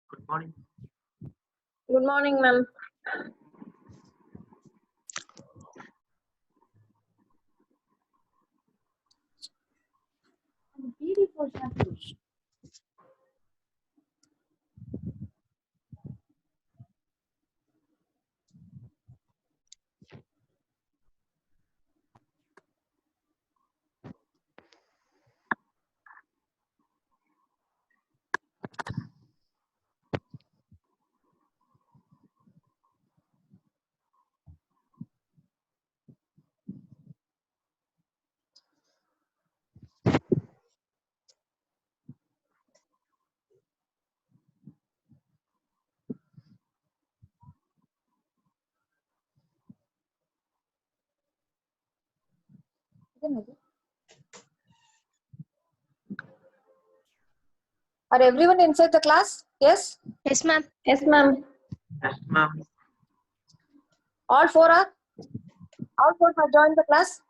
Good morning. Good morning, ma'am. Are everyone inside the class? Yes? Yes, ma'am. Yes, ma'am. Yes, ma'am. All four have joined the class?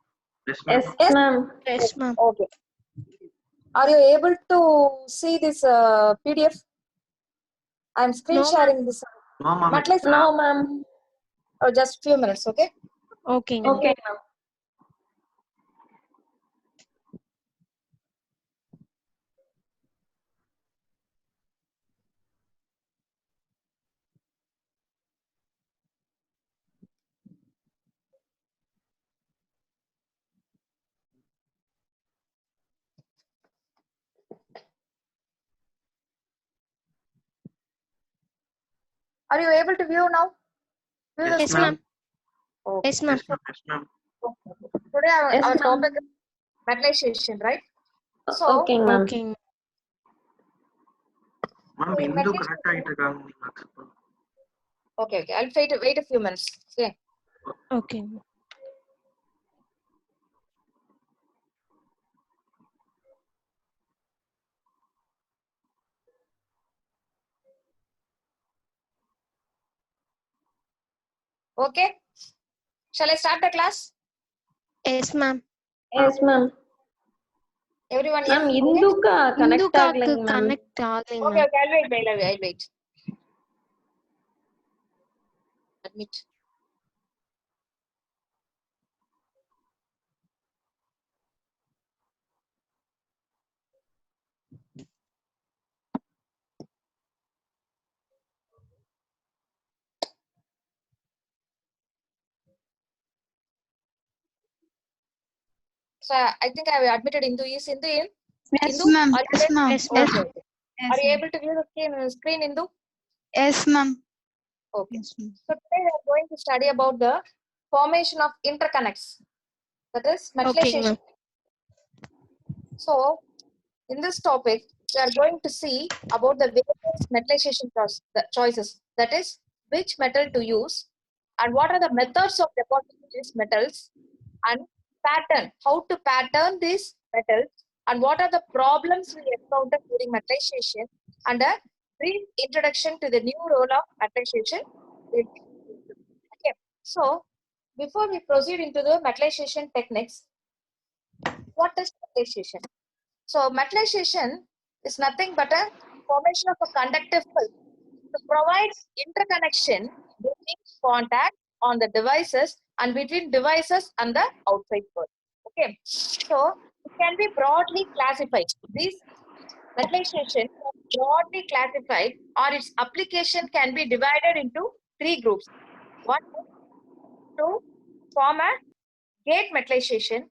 Yes, ma'am. Yes, ma'am. Yes, ma'am. Okay. Are you able to see this PDF? I'm screen No, sharing this. No, ma'am. But let's No, ma'am. just few minutes, okay? Okay, ma'am. Okay, ma'am. Are you able to view now? View the Yes, Yes, screen? ma'am. Okay. Yes, ma'am. Yes, ma'am. Yes, ma'am. Today Yes, our ma'am. topic is metallization, right? So, Okay, ma'am. Okay. Ma'am, Hindu correct ஆயிட்டு இருக்காங்க நீங்க accept பண்ணுங்க. okay. I'll wait a few minutes. Okay. Okay. Okay. Shall I start the class? Yes, ma'am. Yes, ma'am. Everyone, Ma'am, yes? Okay. இந்துக்கா connect இந்துக்காக்கு ஆகலைங்க ma'am. connect ஆகலைங்க Okay, ma'am. okay. I'll wait. Admit. So I think I have admitted Hindu. Is Hindu in? Yes, Hindu? ma'am. Are you Yes, there? ma'am. Yes, Okay, ma'am. okay. Yes, Are you ma'am. able to view the screen, Hindu? Yes, ma'am. Okay. Yes, ma'am. So today we are going to study about the formation of interconnects. That is Okay, metallization. ma'am. So in this topic, we are going to see about the various metallization choices. That is, which metal to use and what are the methods of depositing these metals and pattern, how to pattern these metals and what are the problems we encounter during metallization and a brief introduction to the new role of metallization. Okay. So before we proceed into the metallization techniques, what is metallization? So metallization is nothing but a formation of a conductive film to provide interconnection between contact on the devices and between devices and the outside world. Okay, so it can be broadly classified. This metallization can be broadly classified or its application can be divided into three groups. One is to form a gate metallization.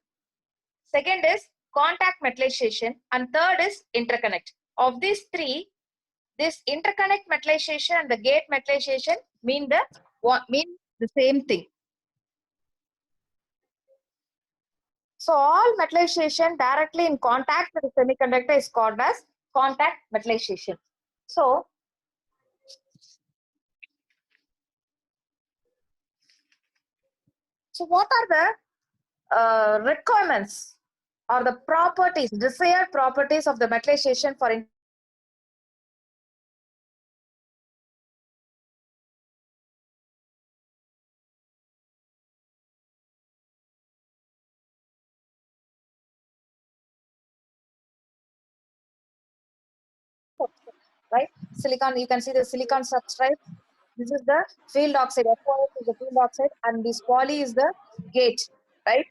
Second is contact metallization and third is interconnect. Of these three, this interconnect metallization and the gate metallization mean the same thing. So all metallization directly in contact with the semiconductor is called as contact metallization. So what are the requirements or the properties, desired properties of the metallization for right? silicon, you can see the silicon substrate. This is the field oxide, FOS is the field oxide, and this poly is the gate, right?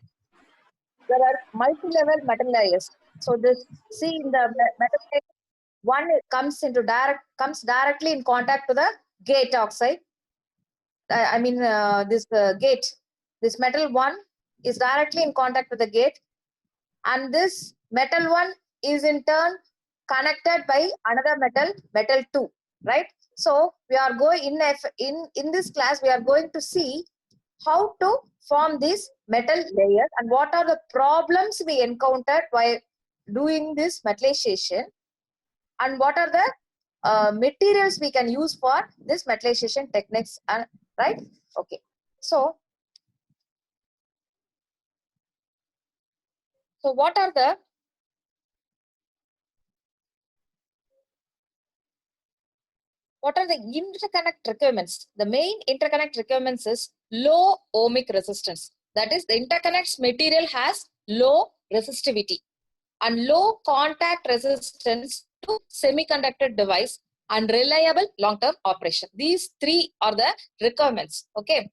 There are multi-level metal layers. So this, see in the metal layer, one comes directly in contact to the gate oxide. This gate, this metal one is directly in contact with the gate, and this metal one is in turn connected by another metal 2, right? So we are going in this class, we are going to see how to form these metal layers and what are the problems we encountered while doing this metallization, and what are the materials we can use for this metallization techniques, right? Okay, so what are the interconnect requirements? The main interconnect requirements is low ohmic resistance. That is, the interconnects material has low resistivity and low contact resistance to semiconductor device and reliable long-term operation. These three are the requirements. Okay.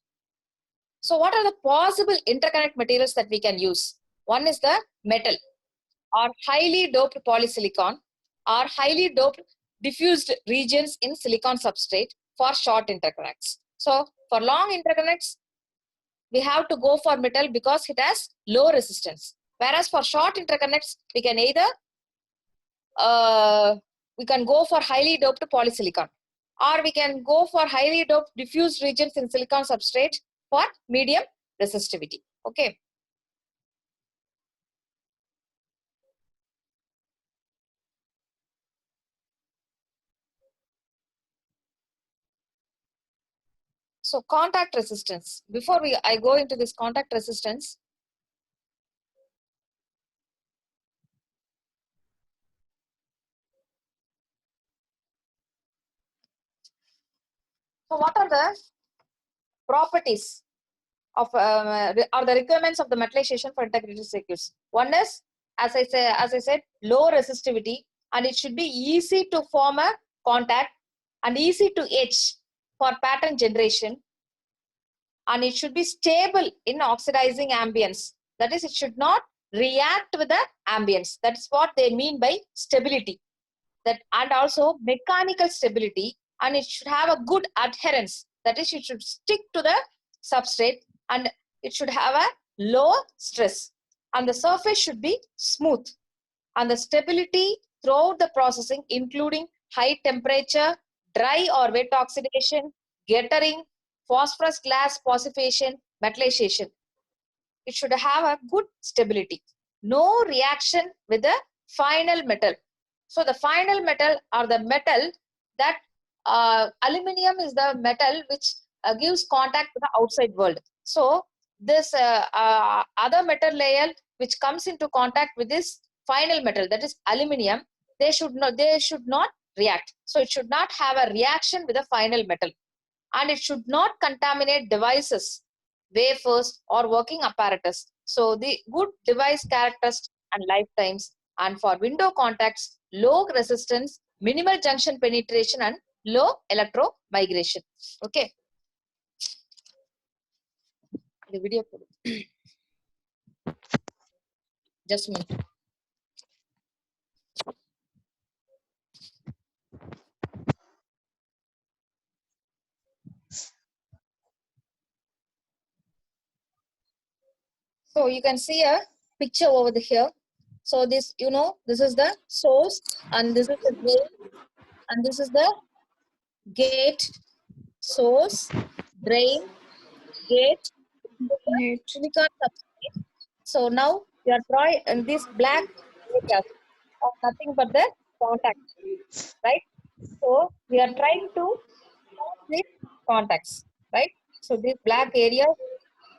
So what are the possible interconnect materials that we can use? One is the metal or highly doped polysilicon or highly doped diffused regions in silicon substrate for short interconnects. So for long interconnects, we have to go for metal because it has low resistance. Whereas for short interconnects, we can either we can go for highly doped polysilicon, or we can go for highly doped diffused regions in silicon substrate for medium resistivity. Okay. So contact resistance. Before I go into this contact resistance, so what are the properties of or the requirements of the metallization for integrated circuits? One is, as I said, low resistivity, and it should be easy to form a contact and easy to etch for pattern generation, and it should be stable in oxidizing ambience. That is, it should not react with the ambience. That is what they mean by stability. That, and also mechanical stability, and it should have a good adherence. That is, it should stick to the substrate, and it should have a low stress, and the surface should be smooth, and the stability throughout the processing, including high temperature, dry or wet oxidation, gettering, phosphorus glass passivation, metallization. It should have a good stability. No reaction with the final metal. So the final metal or the metal that aluminum is the metal which gives contact to the outside world. So this other metal layer which comes into contact with this final metal, that is aluminum, they should not react. So it should not have a reaction with the final metal, and it should not contaminate devices, wafers, or working apparatus. So the good device characteristics and lifetimes, and for window contacts, low resistance, minimal junction penetration, and low electro migration. Okay. The video. Just a minute. So you can see a picture over here. So this, this is the source, and this is the drain, and this is the gate, source, drain, gate, silicon substrate. So now we are drawing these black areas of nothing but the contact, right? So we are trying to form these contacts, right? So these black areas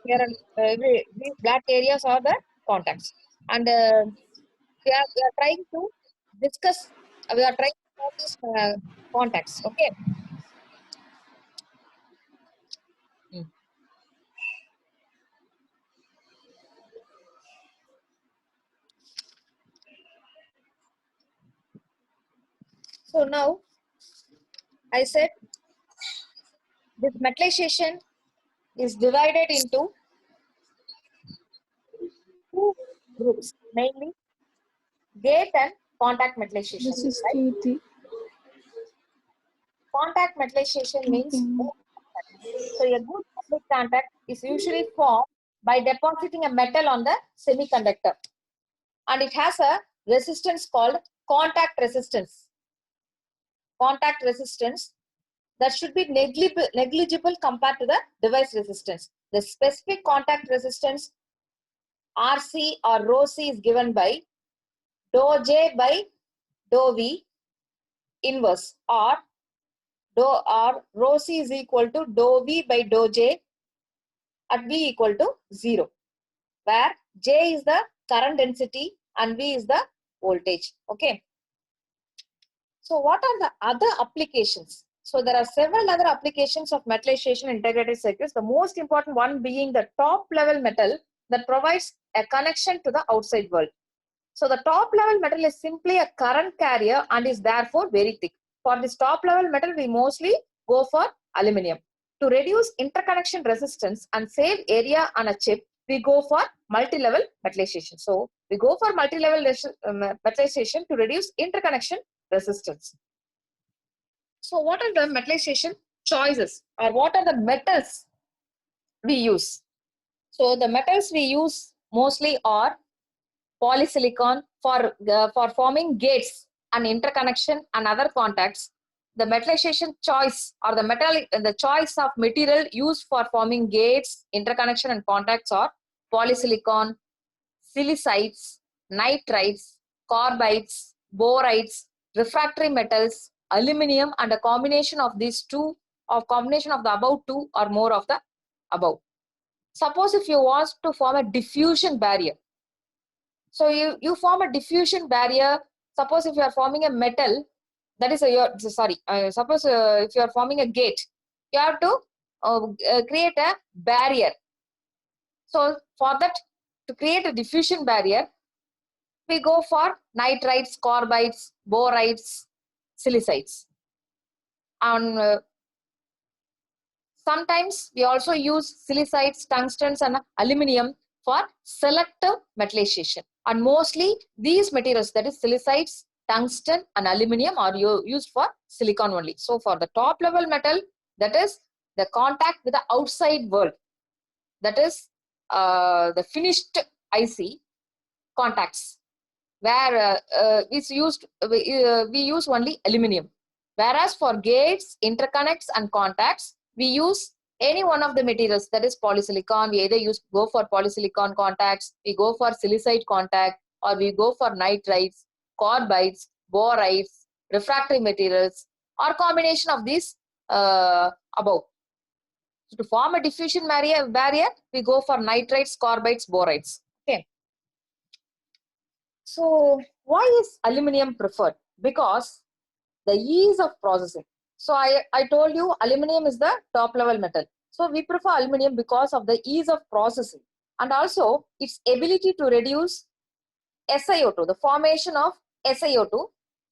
here, these black areas are the contacts, and we are trying to discuss. We are trying to form these contacts. Okay. Mm. So now I said this metallization is divided into two groups, mainly gate and contact metallization. This is Right? Kirti. Contact metallization means Okay, ma'am. so a good metallic contact is usually formed by depositing a metal on the semiconductor, and it has a resistance called contact resistance. Contact resistance that should be negligible compared to the device resistance. The specific contact resistance RC or rho C is given by dou J by dou V inverse, or rho C is equal to dou V by dou J at V equal to 0, where J is the current density and V is the voltage. Okay. So what are the other applications? So there are several other applications of metallization in integrated circuits. The most important one being the top level metal that provides a connection to the outside world. So the top level metal is simply a current carrier and is therefore very thick. For this top level metal, we mostly go for aluminum. To reduce interconnection resistance and save area on a chip, we go for multi-level metallization. So we go for multi-level metallization to reduce interconnection resistance. So what are the metallization choices, or what are the metals we use? So the metals we use mostly are polysilicon for forming gates and interconnection and other contacts. The metallization choice, or the choice of material used for forming gates, interconnection and contacts are polysilicon, silicides, nitrides, carbides, borides, refractory metals, aluminum, and a combination of these two, or combination of the above two or more of the above. Suppose if you want to form a diffusion barrier. So you form a diffusion barrier. Suppose if you are forming a metal, that is suppose if you are forming a gate, you have to create a barrier. So for that, to create a diffusion barrier, we go for nitrides, carbides, borides, silicides. And sometimes we also use silicides, tungstens, and aluminum for selective metallization. And mostly these materials, that is silicides, tungsten, and aluminum, are used for silicon only. So for the top level metal, that is the contact with the outside world, that is the finished IC contacts, where we use only aluminum. Whereas for gates, interconnects, and contacts, we use any one of the materials, that is polysilicon. We either go for polysilicon contacts, we go for silicide contact, or we go for nitrides, carbides, borides, refractory materials, or combination of these above. So to form a diffusion barrier, we go for nitrides, carbides, borides. Okay. So why is aluminum preferred? Because the ease of processing. So I told you aluminum is the top level metal. So we prefer aluminum because of the ease of processing, and also its ability to reduce SiO2, the formation of SiO2,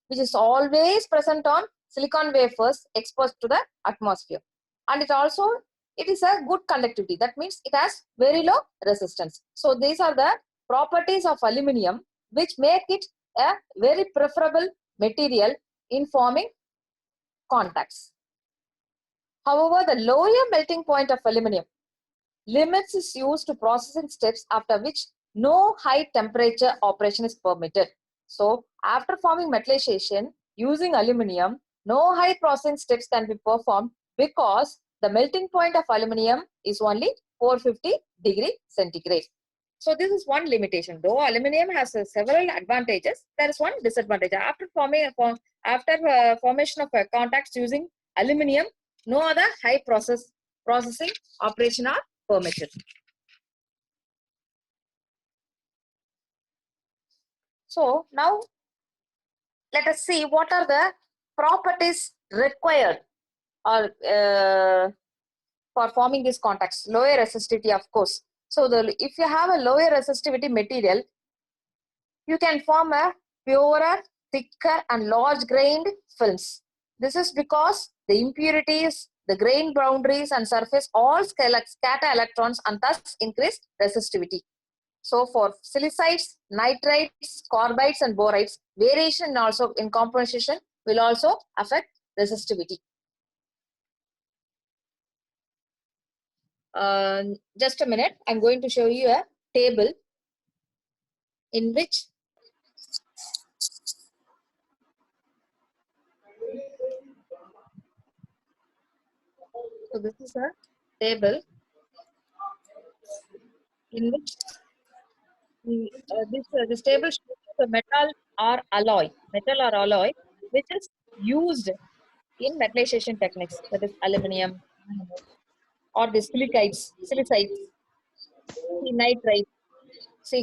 which is always present on silicon wafers exposed to the atmosphere. And it is a good conductivity. That means it has very low resistance. So these are the properties of aluminum which make it a very preferable material in forming contacts. However, the lower melting point of aluminum limits its use to processing steps, after which no high temperature operation is permitted. So after forming metallization using aluminum, no high processing steps can be performed because the melting point of aluminum is only 450 degrees centigrade. So this is one limitation. Though aluminum has several advantages, there is one disadvantage. After formation of contacts using aluminum, no other high processing operation are permitted. So now let us see what are the properties required or for forming these contacts. Lower resistivity, of course. So if you have a lower resistivity material, you can form a purer, thicker, and large grained films. This is because the impurities, the grain boundaries and surface all scatter electrons and thus increase resistivity. So for silicides, nitrides, carbides and borides, variation also in composition will also affect resistivity. Just a minute, I'm going to show you a table in which so this is a table in which this table shows the metal or alloy, which is used in metallization techniques, that is aluminum or the silicides, nitride,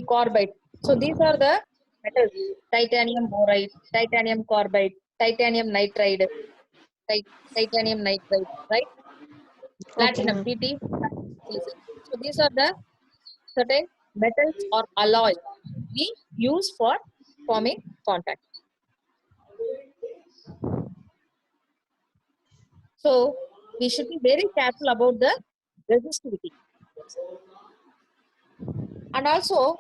carbide. So these are the metals: titanium boride, titanium carbide, titanium nitride, titanium nitride, right? Platinum, ma'am. PT. So these are the certain metals or alloy we use for forming contact. So we should be very careful about the resistivity. And also,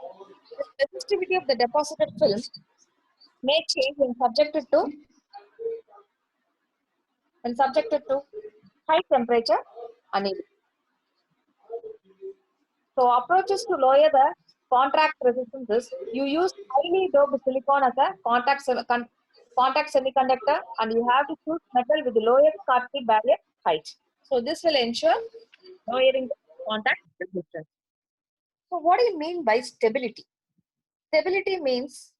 the resistivity of the deposited film may change when subjected to high temperature annealing. So approaches to lower the contact resistances, you use highly doped silicon as a contact semiconductor, and you have to choose metal with the lowest Schottky barrier height. So this will ensure lowering the contact resistance. So what do you mean by stability? Stability means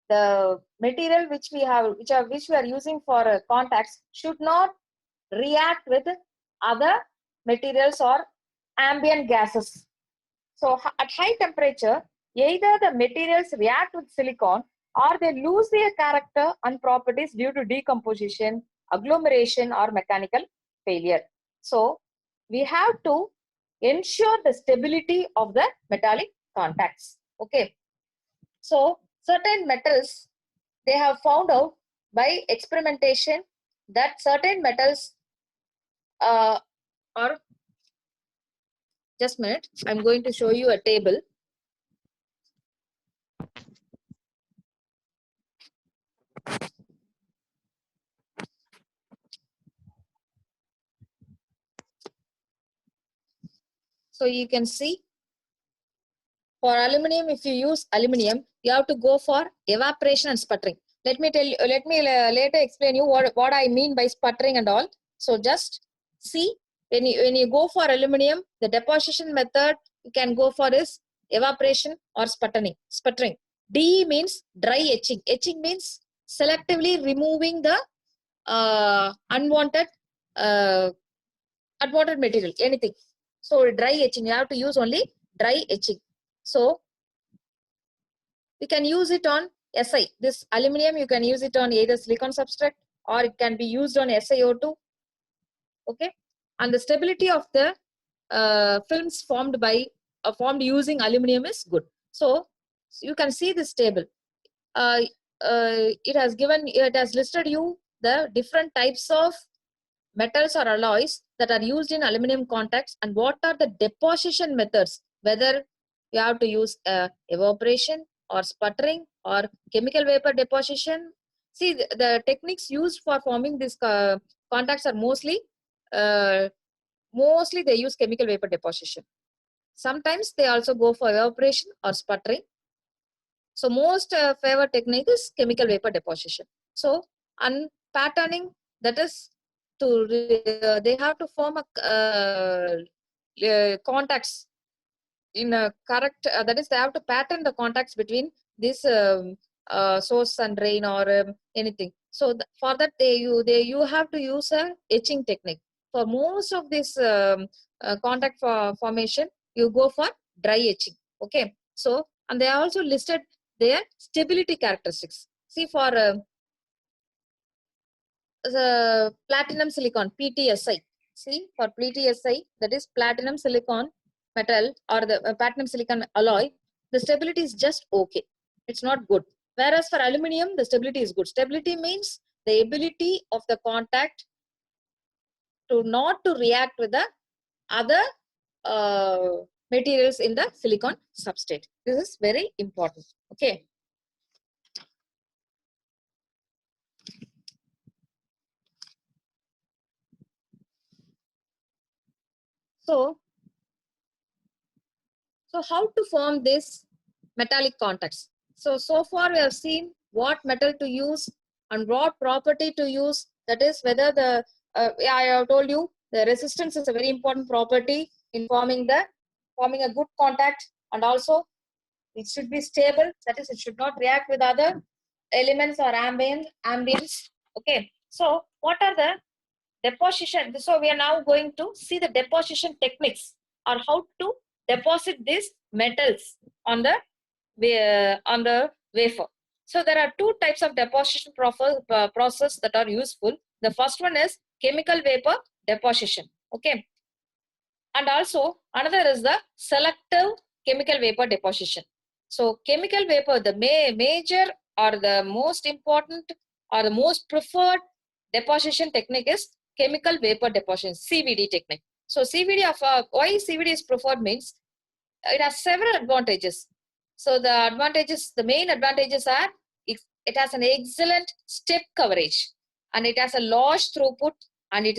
the material which we are using for contacts should not react with other materials or ambient gases. So at high temperature, either the materials react with silicon or they lose their character and properties due to decomposition, agglomeration or mechanical failure. So we have to ensure the stability of the metallic contacts. Okay. So certain metals, they have found out by experimentation that certain metals are, just a minute, I'm going to show you a table. So you can see for aluminum, if you use aluminum, you have to go for evaporation and sputtering. Let me later explain you what I mean by sputtering and all. So just see, when you go for aluminum, the deposition method you can go for is evaporation or sputtering. DE means dry etching. Etching means selectively removing the unwanted material, anything. So dry etching, you have to use only dry etching. So you can use it on Si. This aluminum, you can use it on either silicon substrate or it can be used on SiO2. Okay, and the stability of the films formed using aluminum is good. So you can see this table. It has listed you the different types of metals or alloys that are used in aluminum contacts and what are the deposition methods, whether you have to use evaporation or sputtering or chemical vapor deposition. See, the techniques used for forming these contacts are mostly they use chemical vapor deposition. Sometimes they also go for evaporation or sputtering. So most favored technique is chemical vapor deposition. So patterning, that is they have to form contacts in a correct, that is they have to pattern the contacts between this source and drain or anything. So for that you have to use a etching technique. For most of this contact formation, you go for dry etching. Okay. So, and they are also listed their stability characteristics. See, for the platinum silicon, PTSI. See, for PTSI, that is platinum silicon metal or the platinum silicon alloy, the stability is just okay. It's not good. Whereas for aluminum, the stability is good. Stability means the ability of the contact to not to react with the other materials in the silicon substrate. This is very important. Okay. So how to form this metallic contacts? So far we have seen what metal to use and what property to use. That is whether the, I have told you the resistance is a very important property in forming a good contact, and also it should be stable. That is, it should not react with other elements or ambience. Okay. So what are the deposition? So we are now going to see the deposition techniques, or how to deposit these metals on the wafer. So there are two types of deposition process that are useful. The first one is chemical vapor deposition. Okay. And also another is the selective chemical vapor deposition. So chemical vapor, the major or the most important or the most preferred deposition technique is chemical vapor deposition, CVD technique. So CVD why CVD is preferred means it has several advantages. So the main advantages are it has an excellent step coverage, and it has a large throughput, and it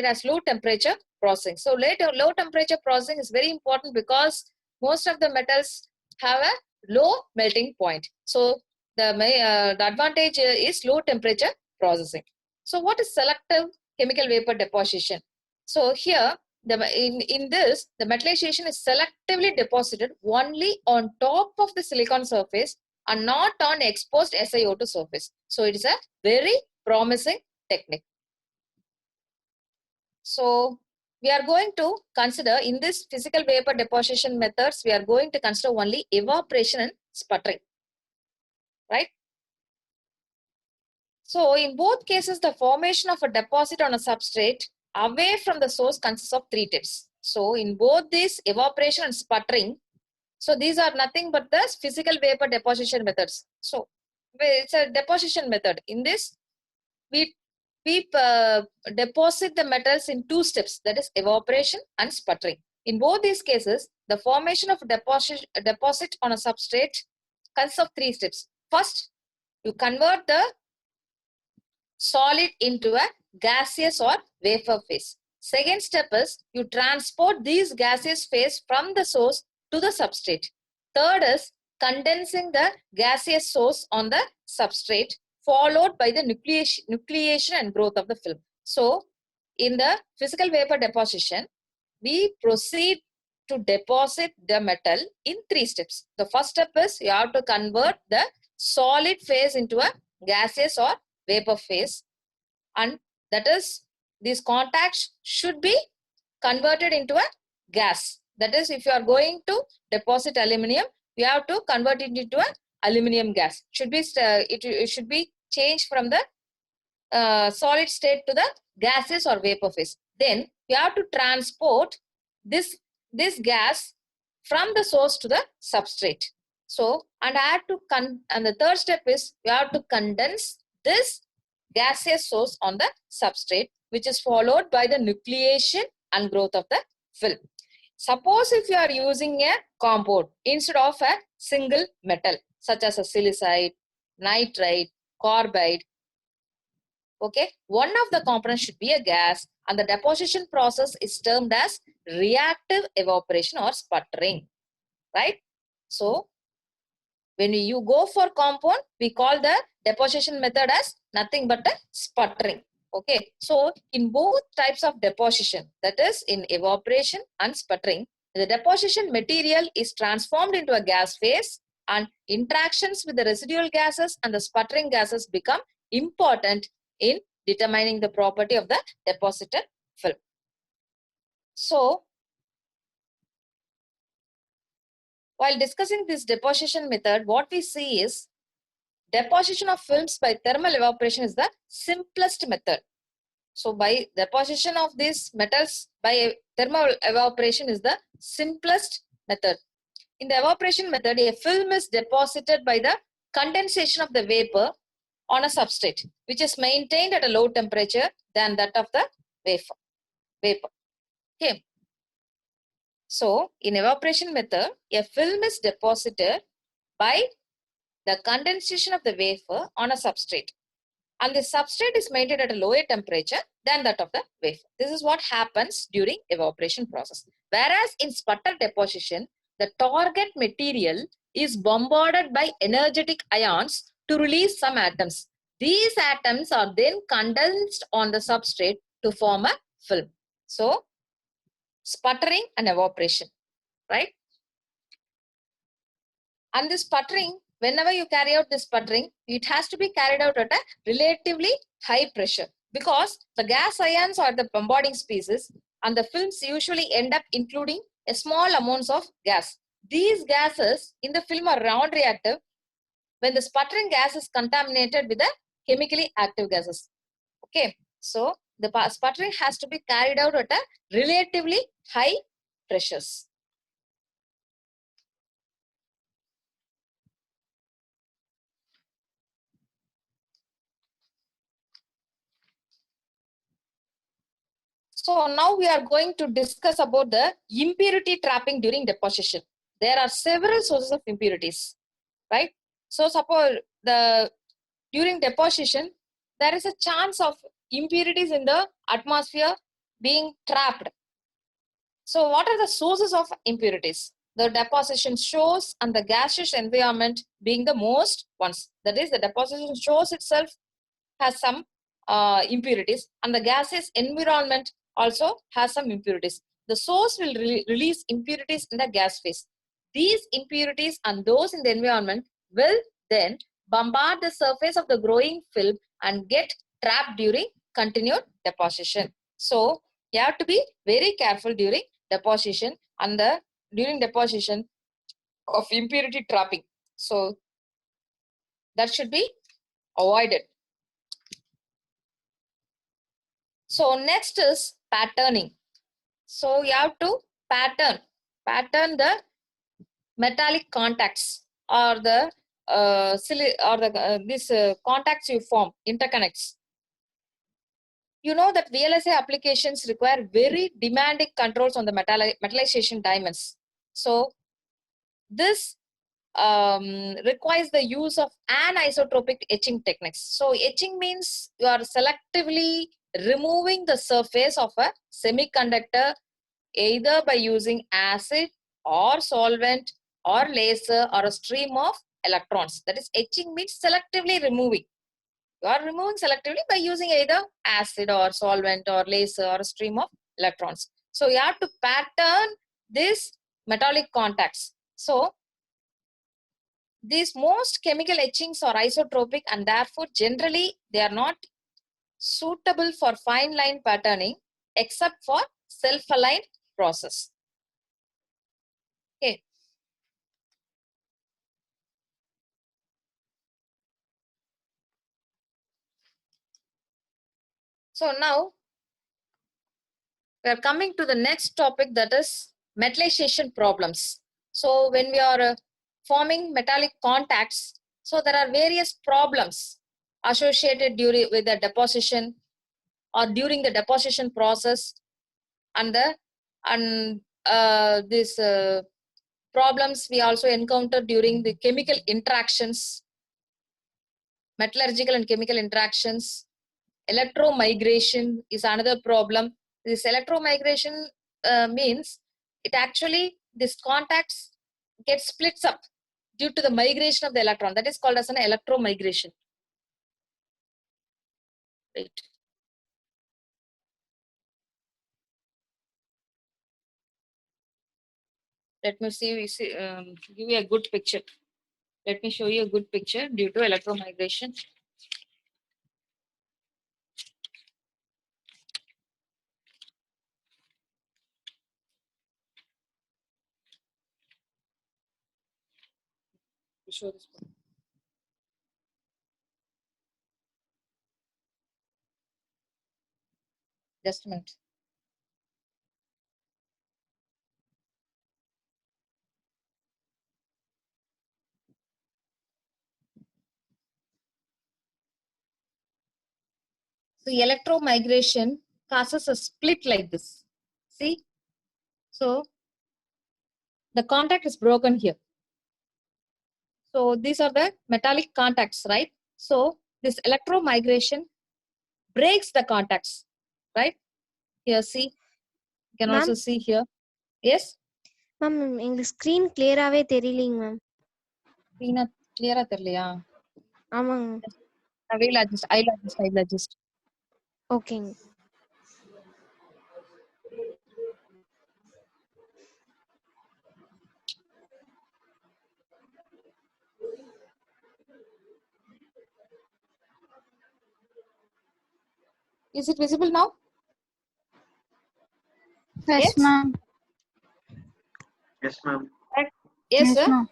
has low temperature processing. So low temperature processing is very important because most of the metals have a low melting point. So the advantage is low temperature processing. So what is selective chemical vapor deposition? So here in this, the metallization is selectively deposited only on top of the silicon surface and not on exposed SiO2 surface. So it is a very promising technique. So we are going to consider in this physical vapor deposition methods, we are going to consider only evaporation and sputtering, right? So in both cases, the formation of a deposit on a substrate away from the source consists of three tips. So in both these, evaporation and sputtering, so these are nothing but the physical vapor deposition methods. So it's a deposition method. In this, we deposit the metals in two steps, that is evaporation and sputtering. In both these cases, the formation of a deposit on a substrate consists of three steps. First, you convert the solid into a gaseous or vapor phase. Second step is you transport these gaseous phase from the source to the substrate. Third is condensing the gaseous source on the substrate, followed by the nucleation and growth of the film. So in the physical vapor deposition, we proceed to deposit the metal in three steps. The first step is you have to convert the solid phase into a gaseous or vapor phase, and that is these contacts should be converted into a gas. That is, if you are going to deposit aluminum, you have to convert it into an aluminum gas. It should be changed from the solid state to the gaseous or vapor phase. Then you have to transport this gas from the source to the substrate. So, and the third step is you have to condense this gaseous source on the substrate, which is followed by the nucleation and growth of the film. Suppose if you are using a compound instead of a single metal, such as a silicide, nitride, carbide, okay, one of the components should be a gas, and the deposition process is termed as reactive evaporation or sputtering, right? So when you go for compound, we call the deposition method as nothing but a sputtering. Okay, so in both types of deposition, that is in evaporation and sputtering, the deposition material is transformed into a gas phase, and interactions with the residual gases and the sputtering gases become important in determining the property of the deposited film. So while discussing this deposition method, what we see is deposition of films by thermal evaporation is the simplest method. So by deposition of these metals by thermal evaporation is the simplest method. In the evaporation method, a film is deposited by the condensation of the vapor on a substrate which is maintained at a low temperature than that of the vapor. Okay. So in evaporation method, a film is deposited by the condensation of the vapor on a substrate, and the substrate is maintained at a lower temperature than that of the wafer. This is what happens during evaporation process. Whereas in sputter deposition, the target material is bombarded by energetic ions to release some atoms. These atoms are then condensed on the substrate to form a film. So, sputtering and evaporation, right? And this sputtering, whenever you carry out this sputtering, it has to be carried out at a relatively high pressure, because the gas ions are the bombarding species and the films usually end up including a small amounts of gas. These gases in the film are non-reactive when the sputtering gas is contaminated with the chemically active gases. Okay, so the sputtering has to be carried out at a relatively high pressures. So now we are going to discuss about the impurity trapping during deposition. There are several sources of impurities, right? So suppose during deposition, there is a chance of impurities in the atmosphere being trapped. So what are the sources of impurities? The deposition shows and the gaseous environment being the most ones. That is, the deposition shows itself has some impurities, and the gaseous environment also has some impurities. The source will release impurities in the gas phase. These impurities and those in the environment will then bombard the surface of the growing film and get trapped during continued deposition. So you have to be very careful during deposition and during deposition of impurity trapping. So that should be avoided. So next is patterning. So you have to pattern the metallic contacts or the contacts you form, interconnects. You know that VLSI applications require very demanding controls on the metallization diamonds. So this requires the use of anisotropic etching techniques. So etching means you are selectively removing the surface of a semiconductor either by using acid or solvent or laser or a stream of electrons. That is, etching means selectively removing. You are removing selectively by using either acid or solvent or laser or a stream of electrons. So you have to pattern these metallic contacts. So these most chemical etchings are isotropic, and therefore generally they are not suitable for fine line patterning except for self-aligned process. Okay. So now we are coming to the next topic, that is metallization problems. So when we are forming metallic contacts, so there are various problems associated with the deposition or during the deposition process, and these problems we also encounter during the chemical interactions, metallurgical and chemical interactions. Electromigration is another problem. This electromigration means it actually, this contacts get splits up due to the migration of the electron. That is called as an electromigration. Right. Let me give you a good picture. Let me show you a good picture due to electromigration. Show this one. Just a minute. the electromigration causes a split like this. See? So the contact is broken here. So these are the metallic contacts, right? So this electromigration breaks the contacts, right? Here, see, you can Ma'am? also see here. Yes, ma'am எங்களுக்கு screen கிளியராகவே தெரியலைங்க ma'am. clear தெரியலையா? ஆமாங்க. I'll adjust. ஓகேங்க. Is it visible now? Yes, ma'am. Yes, ma'am. Yes, Yes, sir. ma'am.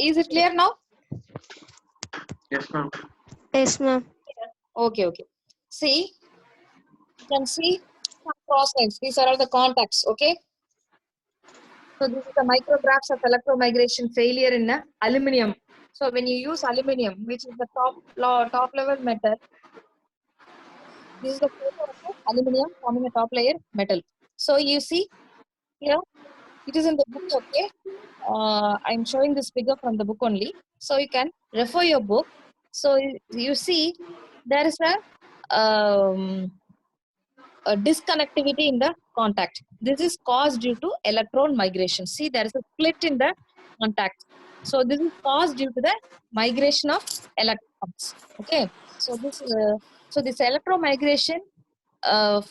Is it clear now? Yes, ma'am. Yes ma'am. Okay. See, you can see some cross lines. These are all the contacts, okay? So this is the micrographs of electromigration failure in aluminum. So when you use aluminum, which is the top level metal, this is the photo of the aluminum forming a top layer metal. So you see here, it is in the book, okay? I'm showing this figure from the book only. So you can refer your book. So you see there is a disconnectivity in the contact. This is caused due to electron migration. See, there is a split in the contact. So this is caused due to the migration of electrons. Okay. So this electromigration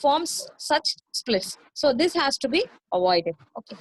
forms such splits. So this has to be avoided. Okay.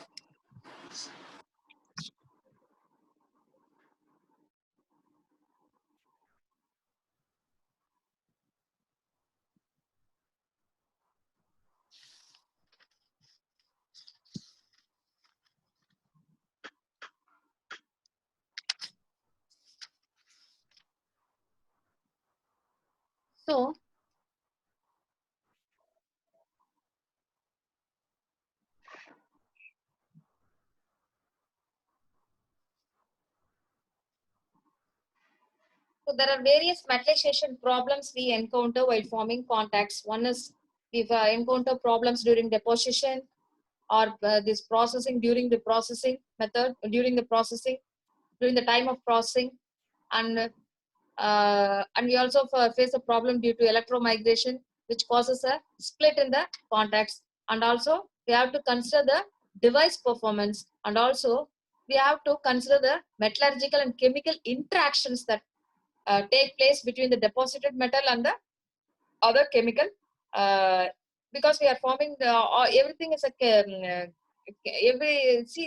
So there are various metallization problems we encounter while forming contacts. One is we encounter problems during deposition or this processing during the processing method, during the time of processing, and we also face a problem due to electromigration, which causes a split in the contacts. And also we have to consider the device performance, and also we have to consider the metallurgical and chemical interactions that take place between the deposited metal and the other chemical, because we are forming the everything is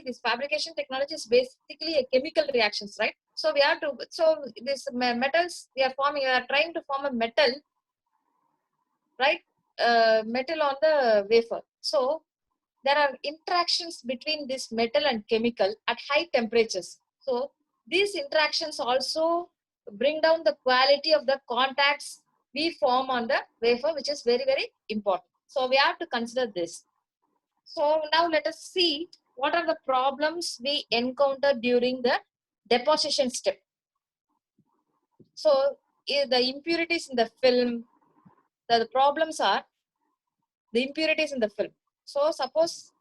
this fabrication technology is basically a chemical reactions, right? So we have to, so this metals we are trying to form a metal, right? Metal on the wafer. So there are interactions between this metal and chemical at high temperatures. So these interactions also bring down the quality of the contacts we form on the wafer, which is very, very important. So we have to consider this. So now let us see what are the problems we encounter during the deposition step. So the impurities in the film, the problems are the impurities in the film. So suppose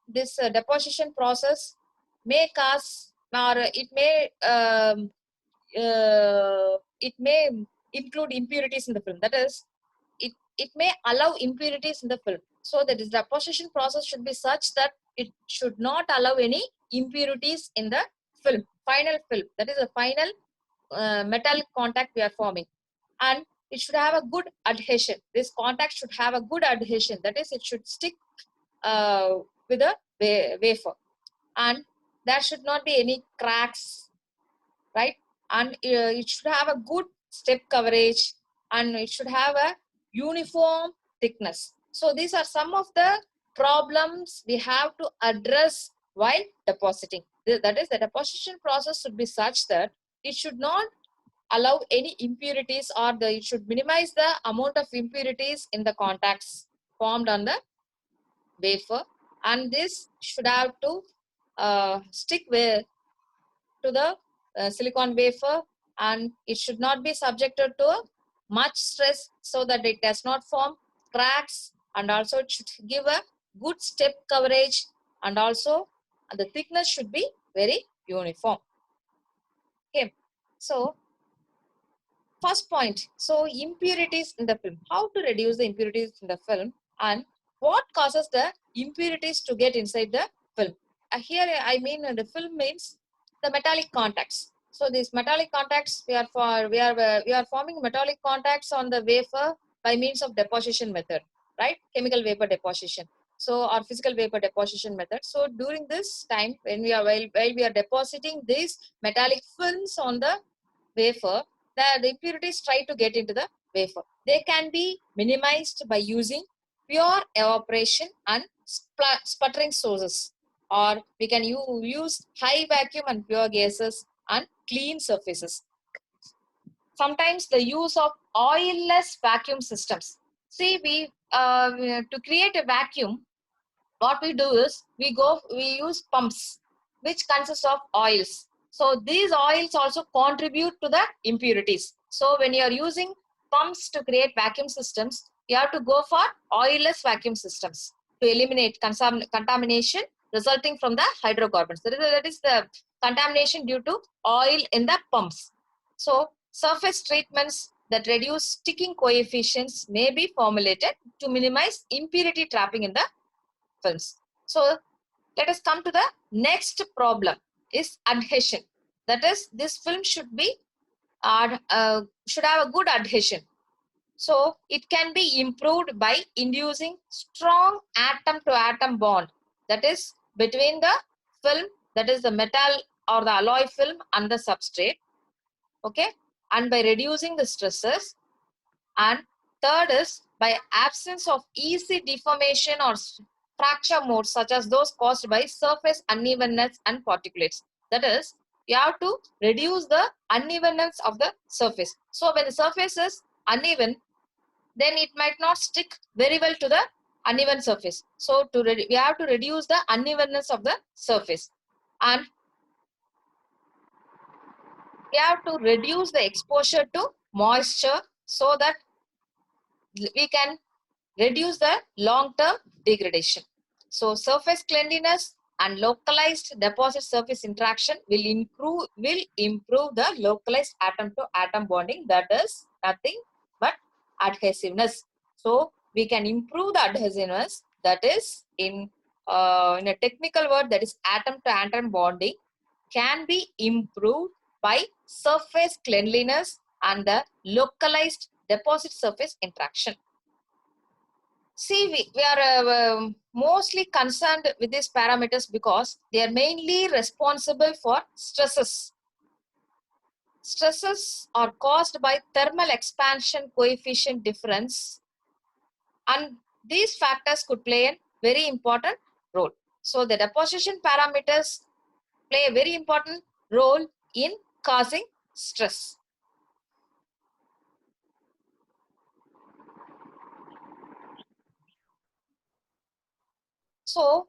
this deposition process may cause, or it may include impurities in the film. That is, it may allow impurities in the film. So the deposition process should be such that it should not allow any impurities in the film, final film. That is a final metallic contact we are forming. And it should have a good adhesion. This contact should have a good adhesion. That is, it should stick with a wafer. And there should not be any cracks, right? And it should have a good step coverage, and it should have a uniform thickness. So these are some of the problems we have to address while depositing. That is, the deposition process should be such that it should not allow any impurities, or it should minimize the amount of impurities in the contacts formed on the wafer. And this should have to stick to the silicon wafer, and it should not be subjected to much stress so that it does not form cracks, and also it should give a good step coverage, and also the thickness should be very uniform. Okay, so first point, so impurities in the film. How to reduce the impurities in the film, and what causes the impurities to get inside the film? Here I mean the film means the metallic contacts. So these metallic contacts, we are forming metallic contacts on the wafer by means of deposition method, right? Chemical vapor deposition. So or physical vapor deposition method. So during this time, when we are while we are depositing these metallic films on the wafer, the impurities try to get into the wafer. They can be minimized by using pure evaporation and sputtering sources, or we can use high vacuum and pure gases and clean surfaces. Sometimes the use of oilless vacuum systems. See, we to create a vacuum, what we do is we use pumps which consist of oils. So these oils also contribute to the impurities. So when you are using pumps to create vacuum systems, you have to go for oilless vacuum systems to eliminate contamination resulting from the hydrocarbons. That is the contamination due to oil in the pumps. So surface treatments that reduce sticking coefficients may be formulated to minimize impurity trapping in the films. So let us come to the next problem, is adhesion. That is, this film should have a good adhesion. So it can be improved by inducing strong atom to atom bond, that is between the film, that is the metal or the alloy film, and the substrate. Okay, and by reducing the stresses. And third is by absence of easy deformation or fracture modes such as those caused by surface unevenness and particulates. That is, you have to reduce the unevenness of the surface. So when the surface is uneven, then it might not stick very well to the uneven surface. So we have to reduce the unevenness of the surface, and we have to reduce the exposure to moisture so that we can reduce the long-term degradation. So surface cleanliness and localized deposit surface interaction will improve the localized atom-to-atom bonding. That is nothing but adhesiveness. So we can improve the adhesiveness, that is in a technical word, that is atom-to-atom bonding, can be improved by surface cleanliness and the localized deposit surface interaction. See, we are mostly concerned with these parameters because they are mainly responsible for stresses. Stresses are caused by thermal expansion coefficient difference, and these factors could play a very important role. So the deposition parameters play a very important role in causing stress. So